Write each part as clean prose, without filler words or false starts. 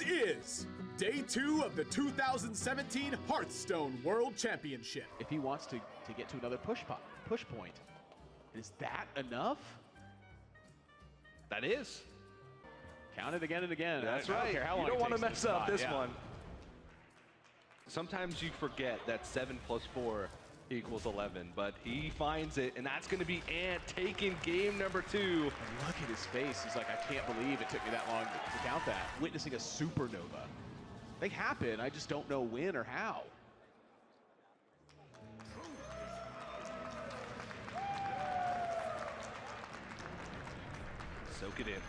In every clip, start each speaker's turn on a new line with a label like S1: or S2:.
S1: is day 2 of the 2017 Hearthstone World Championship.
S2: If he wants to get to another push point, is that enough?
S3: That is.
S2: Count it again and again.
S3: That's
S2: I
S3: right.
S2: don't care how long
S3: you don't
S2: it
S3: want to
S2: takes
S3: mess up this
S2: yeah.
S3: one. Sometimes you forget that 7 plus 4 equals 11, but he finds it, and that's going to be Ant taking game number 2.
S2: And look at his face. He's like, I can't believe it took me that long to count that. Witnessing a supernova. They happen, I just don't know when or how.
S3: Soak it in.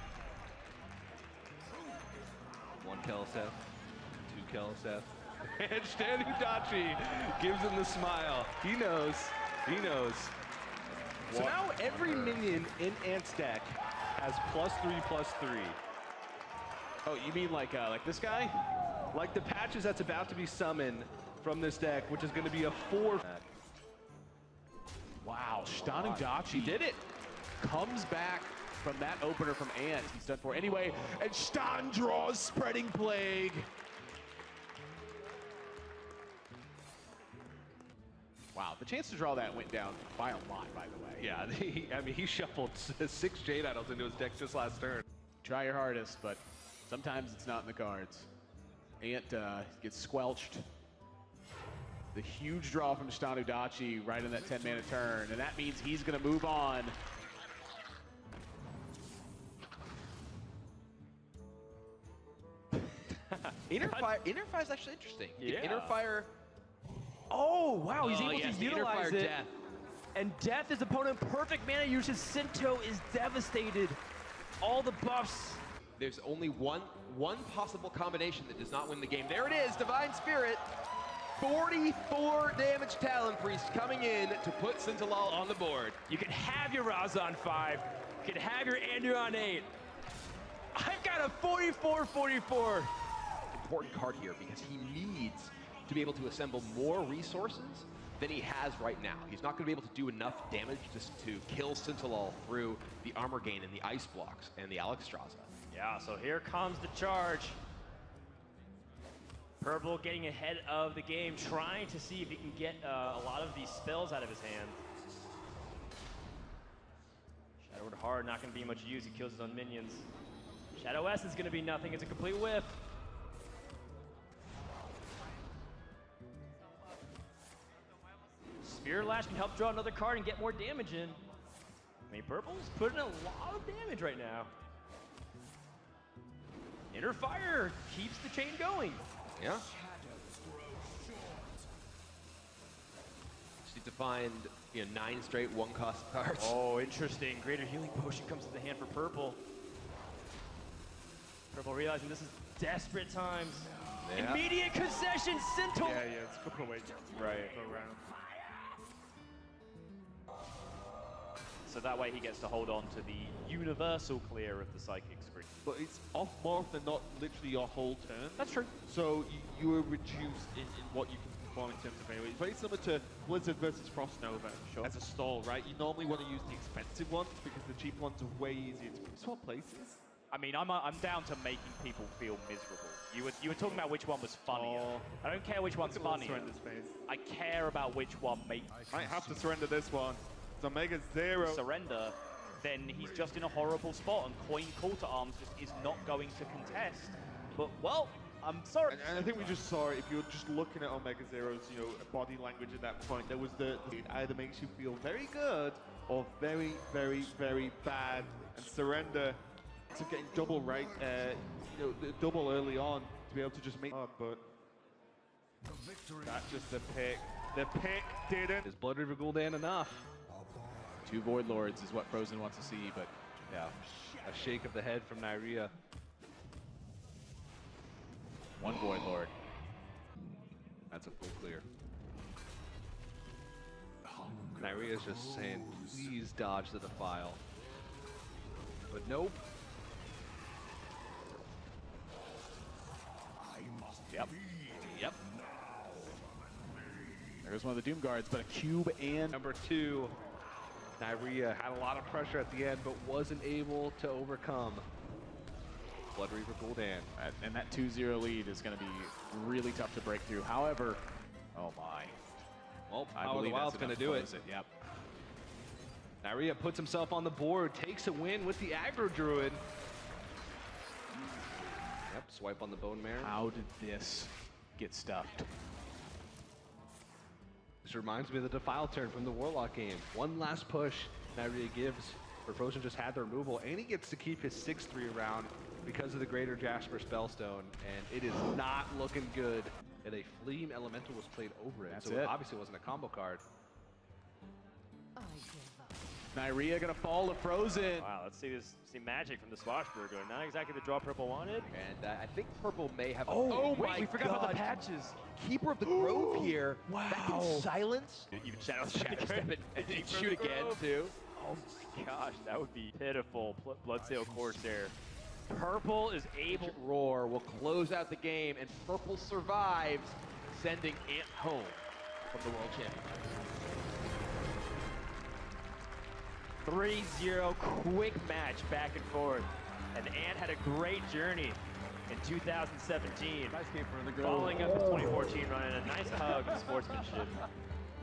S3: 1 Keliseth, 2 Keliseth. And Stanudachi gives him the smile. He knows. He knows. So now every minion in Ant's deck has +3/+3.
S2: Oh, you mean like this guy?
S3: Like the patches that's about to be summoned from this deck, which is going to be a 4.
S2: Wow, Stanudachi
S3: He did it.
S2: comes back from that opener from Ant. He's done for anyway, and Stan draws Spreading Plague. Wow, the chance to draw that went down by a lot, by the way.
S3: Yeah, I mean, he shuffled 6 Jade Idols into his deck just last turn.
S2: Try your hardest, but sometimes it's not in the cards. Ant gets squelched. The huge draw from Stanudachi right in that 10-mana turn, and that means he's going to move on.
S4: Inner Fire is actually interesting.
S3: Yeah.
S4: Inner Fire.
S5: Oh, wow, he's able
S4: yes,
S5: to
S4: the Inner
S5: utilize
S4: Fire
S5: it.
S4: Death.
S5: And Death is opponent perfect mana usage. Sinto is devastated. All the buffs.
S4: There's only one possible combination that does not win the game. There it is, Divine Spirit. 44 damage Talon Priest coming in to put Sintolol on the board.
S5: You can have your Raza on 5. You can have your Andrew on 8. I've got a 44-44.
S4: Important card here because he needs to be able to assemble more resources than he has right now. He's not going to be able to do enough damage just to kill Sintolol through the armor gain and the ice blocks and the Alexstrasza.
S5: Yeah, so here comes the charge. Purple getting ahead of the game, trying to see if he can get a lot of these spells out of his hand. Shadowward Hard, not going to be much use. He kills his own minions. Shadow Essence is going to be nothing. It's a complete whiff. Spirit Lash can help draw another card and get more damage in. I mean, Purple's putting a lot of damage right now. Inner Fire keeps the chain going.
S4: Yeah. Just need to find 9 straight 1-cost cards.
S5: Oh, interesting. Greater Healing Potion comes to the hand for Purple. Purple realizing this is desperate times.
S4: Yeah.
S5: Immediate concession, Sintolol.
S6: Yeah, it's a couple of ways.
S5: Right.
S6: Go around.
S5: So that way he gets to hold on to the universal clear of the Psychic Screen.
S6: But it's off more often than not literally your whole turn.
S5: That's true.
S6: So you are reduced in what you can perform in terms of melee. It's very similar to Blizzard versus Frost Nova as a stall, right? You normally want to use the expensive ones because the cheap ones are way easier to swap places.
S5: I mean, I'm down to making people feel miserable. You were talking about which one was funnier.
S6: Oh.
S5: I don't care which one's funnier.
S6: Surrender's face.
S5: I care about which one makes
S6: I have to surrender this one. It's Omega 0.
S5: surrender. Then he's just in a horrible spot, and Coin Call to Arms just is not going to contest. But well, I'm sorry.
S6: And I think we just saw it. If you're just looking at Omega Zero's, body language at that point, there was it either makes you feel very good or very, very, very bad. And surrender to getting double right, double early on to be able to just make. But that's just the pick. The pick didn't.
S3: Is Blood River Gul'dan enough?
S2: 2 Void Lords is what Frozen wants to see, but
S3: Yeah, a shake of the head from Neirea.
S2: 1 Void Lord.
S3: That's a full clear. Neirea's just saying, please dodge the defile. But nope.
S2: Yep.
S3: Yep.
S2: There's one of the Doom Guards, but a cube and
S3: Number 2. Neirea had a lot of pressure at the end, but wasn't able to overcome. Blood Reaver Gul'dan.
S2: And that 2-0 lead is going to be really tough to break through. However, oh my.
S3: Well,
S2: I
S3: Power of the
S2: believe
S3: Wild's
S2: that's
S3: going to
S2: enough
S3: do it.
S2: Yep.
S3: Neirea puts himself on the board, takes a win with the Aggro Druid. Yep, swipe on the Bone Mare.
S2: How did this get stuffed?
S3: This reminds me of the Defile turn from the Warlock game. One last push Neirea gives. Frozen just had the removal, and he gets to keep his 6-3 round because of the Greater Jasper Spellstone, and it is not looking good. And a Fleam Elemental was played over it,
S2: That's
S3: so
S2: it.
S3: it obviously wasn't a combo card.
S2: Neirea gonna fall to Frozen.
S7: Wow, let's see magic from the Swashbuckler. Not exactly the draw Purple wanted.
S4: And I think Purple may have.
S3: Oh
S4: wait,
S3: my
S4: we forgot about
S3: God.
S4: the patches. Keeper of the Grove here.
S2: Wow.
S4: That can silence.
S7: Even Shadow
S4: Shadow
S7: Step
S4: Step it and shoot again too.
S7: Oh my gosh, that would be pitiful. Bloodsail Corsair. Purple is able.
S4: Roar will close out the game, and Purple survives, sending Ant home from the World Championship.
S7: 3-0, quick match back and forth. And Ant had a great journey in 2017.
S2: Nice game for the girl.
S7: Following up the 2014 run, and a nice hug of sportsmanship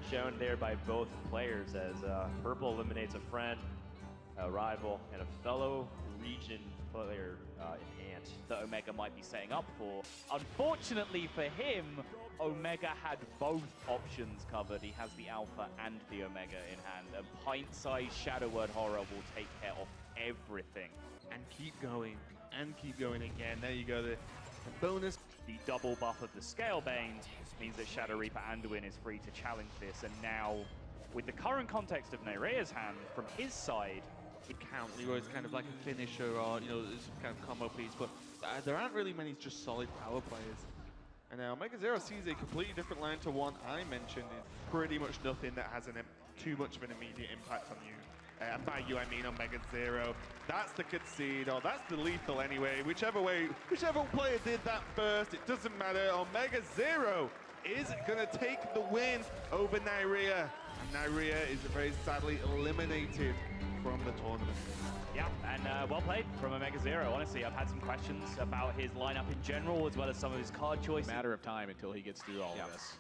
S7: shown there by both players as Purple eliminates a friend, a rival, and a fellow region player in Ant that Omega might be setting up for. Unfortunately for him, Omega had both options covered. He has the Alpha and the Omega in hand. A pint-sized Shadow Word Horror will take care of everything.
S6: And keep going. And keep going again. There you go. The bonus.
S7: The double buff of the Scalebane means that Shadow Reaper Anduin is free to challenge this. And now, with the current context of Neirea's hand, from his side,
S6: It count. Leroy's kind of like a finisher or, some kind of combo piece. But there aren't really many just solid power players. And now Omega Zero sees a completely different line to one I mentioned. Is pretty much nothing that has too much of an immediate impact on you. And by you, I mean Omega Zero. That's the concede, or that's the lethal anyway. Whichever player did that first, it doesn't matter. Omega Zero is gonna take the win over Neirea. And Neirea is very sadly eliminated from the tournament.
S7: yeah, and well played from Omega Zero. Honestly, I've had some questions about his lineup in general, as well as some of his card choices.
S2: Matter of time until he gets through all of this.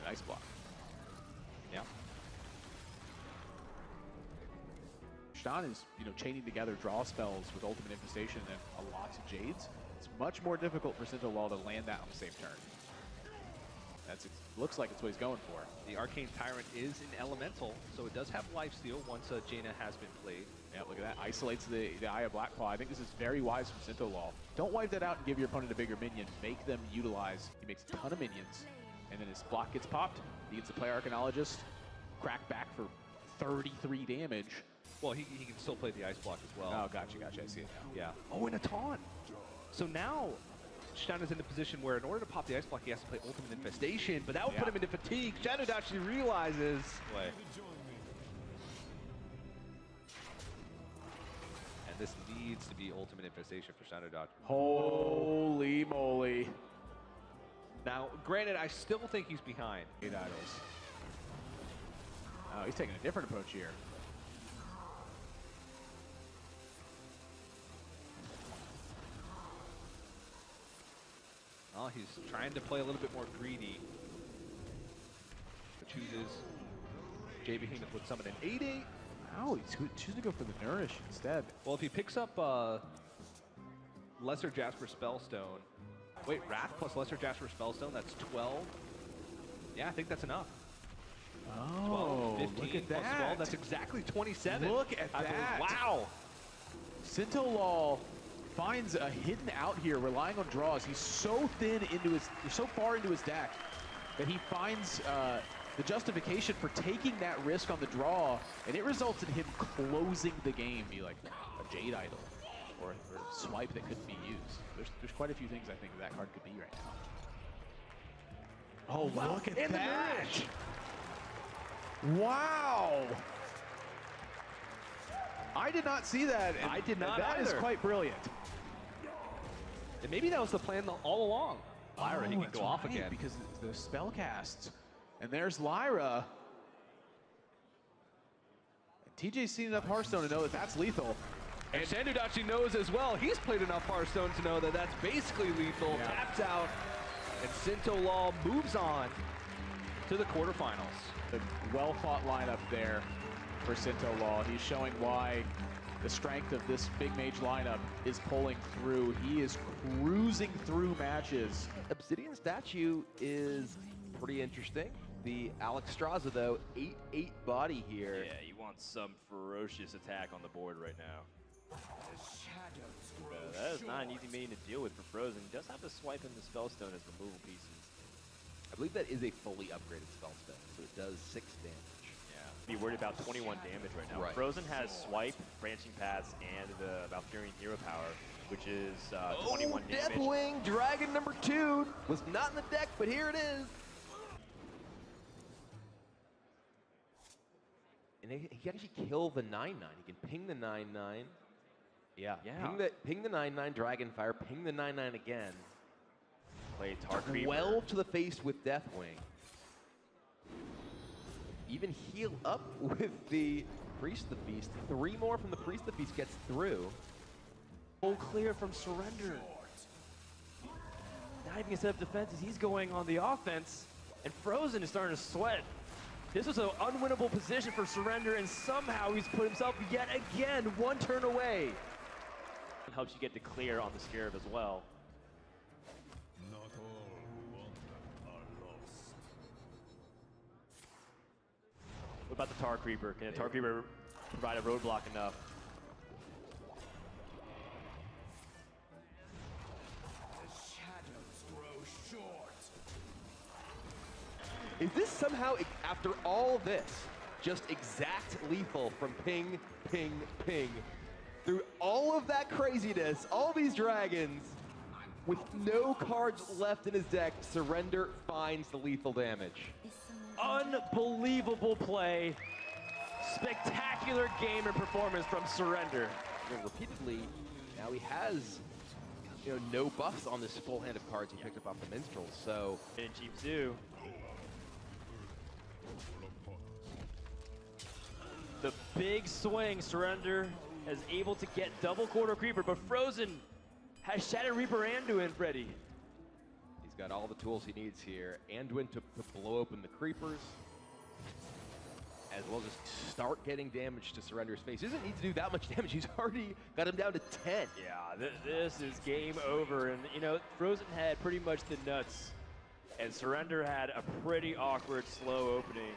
S2: Nice block.
S4: Yeah.
S2: Shan is, chaining together draw spells with Ultimate Infestation and a lot of Jades. It's much more difficult for Sintolol to land that on the same turn. Looks like it's what he's going for.
S3: The Arcane Tyrant is an elemental, so it does have lifesteal once Jaina has been played.
S2: Yeah, look at that. Isolates the Eye of Blackclaw. I think this is very wise from Sintolol. Don't wipe that out and give your opponent a bigger minion. Make them utilize. He makes a ton of minions. And then his block gets popped. He gets to play Arcanologist. Crack back for 33 damage.
S3: Well, he can still play the Ice Block as well.
S2: Oh, gotcha. I see it now.
S3: Yeah. Oh, and a taunt. So now, Shan is in a position where in order to pop the Ice Block, he has to play Ultimate Infestation, but that would put him into fatigue. Shadow actually realizes. And this needs to be Ultimate Infestation for Shadow Dodge.
S2: Holy moly.
S3: Now, granted, I still think he's behind.
S2: 8 idols. Oh, he's taking a different approach here.
S3: Well, he's trying to play a little bit more greedy. But chooses J Behemoth would summon an 8/8.
S2: Oh, he's choosing to go for the Nourish instead.
S3: Well, if he picks up Lesser Jasper Spellstone. Wait, Wrath plus Lesser Jasper Spellstone, that's 12. Yeah, I think that's enough.
S2: Oh,
S3: 12, 15
S2: look at
S3: plus
S2: that.
S3: 12, that's exactly 27.
S2: Look at that.
S3: Wow.
S2: Sintolol finds a hidden out here, relying on draws. He's so so far into his deck that he finds the justification for taking that risk on the draw, and it results in him closing the game. Be like a Jade Idol or a swipe that couldn't be used. There's quite a few things I think that card could be right now. Oh, wow. Look at that! Wow! I did not see that.
S3: I did not
S2: That
S3: either.
S2: is quite brilliant.
S3: And maybe that was the plan all along. Lyra, he can
S2: that's
S3: go off
S2: right,
S3: again.
S2: because the spell casts. And there's Lyra. TJ's seen enough Hearthstone to know that that's lethal.
S3: And Sandudachi knows as well. He's played enough Hearthstone to know that that's basically lethal.
S2: Yeah.
S3: Taps out, and Sintolol moves on to the quarterfinals.
S2: A well-fought lineup there for Sintolol. He's showing why the strength of this big mage lineup is pulling through. He is cruising through matches.
S4: Obsidian statue is pretty interesting. The Alex Straza, though, 8-8 body here.
S7: Yeah, you want some ferocious attack on the board right now. That is not an easy minion to deal with for Frozen. He does have to swipe in the Spellstone as removal pieces.
S4: I believe that is a fully upgraded spell spell, so it does 6 damage.
S7: Yeah, be worried about 21 damage right now.
S4: Right.
S7: Frozen has Swipe, Branching Paths, and the Valkyrian Hero Power, which is 21 damage.
S4: Deathwing, Dragon number 2, was not in the deck, but here it is. And he can actually kill the 9/9. He can ping the 9/9. Yeah. Ping the 9/9 Dragonfire, ping the 9/9 again.
S7: Play Tar Creeper.
S4: 12 to the face with Deathwing. Even heal up with the Priest of the Feast. 3 more from the Priest of the Feast gets through.
S7: Full clear from Surrender. Not even gonna set up defenses, he's going on the offense, and Frozen is starting to sweat. This was an unwinnable position for Surrender, and somehow he's put himself yet again 1 turn away. It helps you get the clear on the Scarab as well.
S8: Not all wonder are lost.
S7: What about the Tar Creeper? Can the Tar Creeper provide a roadblock enough?
S8: The shadows grow short.
S4: Is this somehow, after all this, just exact lethal from ping, ping, ping? Through all of that craziness, all these dragons, with no cards left in his deck, Surrender finds the lethal damage.
S7: Unbelievable play. Spectacular game and performance from Surrender.
S4: Repeatedly, now he has, no buffs on this full hand of cards he picked up off the Minstrels, so.
S7: And Cheap Zoo. The big swing, Surrender is able to get double Quarter Creeper, but Frozen has Shadow Reaper Anduin ready.
S4: He's got all the tools he needs here. Anduin to blow open the creepers, as well as just start getting damage to Surrender's face. He doesn't need to do that much damage. He's already got him down to 10.
S7: Yeah, this is game over. And, Frozen had pretty much the nuts, and Surrender had a pretty awkward, slow opening.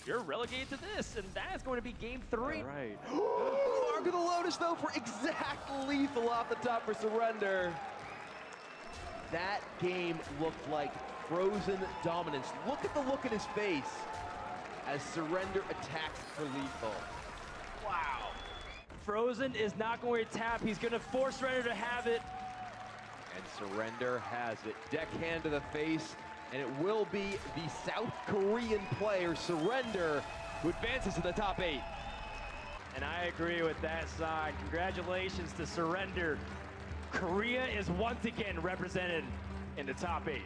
S7: You're relegated to this, and that's going to be game 3.
S3: All right.
S4: Mark of the Lotus, though, for exact lethal off the top for Surrender. That game looked like Frozen dominance. Look at the look in his face as Surrender attacks for lethal.
S7: Wow. Frozen is not going to tap. He's going to force Surrender to have it.
S4: And Surrender has it. Deckhand to the face, and it will be the South Korean player, Surrender, who advances to the top 8.
S7: And I agree with that side. Congratulations to Surrender. Korea is once again represented in the top 8.